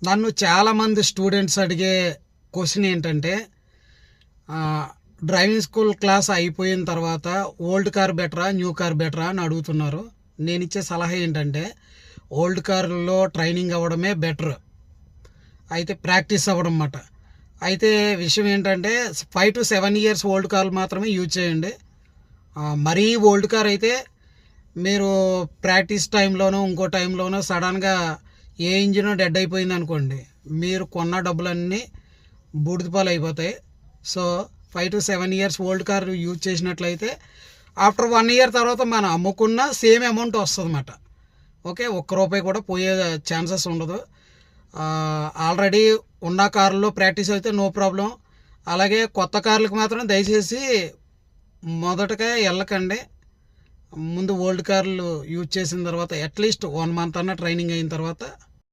నన్ను చాలామంది స్టూడెంట్స్ అడిగే క్వశ్చన్ ఏంటంటే డ్రైవింగ్ స్కూల్ క్లాస్ అయిపోయిన తర్వాత ఓల్డ్ కార్ బెటరా న్యూ కార్ బెటరా అని అడుగుతున్నారు. నేను ఇచ్చే సలహా ఏంటంటే ఓల్డ్ కార్లో ట్రైనింగ్ అవ్వడమే బెటర్, అయితే ప్రాక్టీస్ అవ్వడం అన్నమాట. అయితే విషయం ఏంటంటే 5 to 7 ఇయర్స్ ఓల్డ్ కార్ మాత్రమే యూజ్ చేయండి. మరీ ఓల్డ్ కార్ అయితే మీరు ప్రాక్టీస్ టైంలోనో ఇంకో టైంలోనో సడన్గా ఏ ఇంజిన్ డెడ్ అయిపోయింది అనుకోండి, మీరు కొన్న డబ్బులన్నీ బూడిదపాలు అయిపోతాయి. So 5 to 7 years old car use చేసినట్లయితే ఆఫ్టర్ 1 ఇయర్ తర్వాత మనం అమ్ముకున్న సేమ్ అమౌంట్ వస్తుంది అన్నమాట. ఓకే, ₹1 కూడా పోయే ఛాన్సెస్ ఉండదు. ఆల్రెడీ ఉన్న కారులో ప్రాక్టీస్ అయితే నో ప్రాబ్లం. అలాగే కొత్త కార్లకు మాత్రం దయచేసి మొదటగా వెళ్ళకండి. ముందు ఓల్డ్ కార్లు యూజ్ చేసిన తర్వాత అట్లీస్ట్ 1 మంత్ అన్న ట్రైనింగ్ అయిన తర్వాత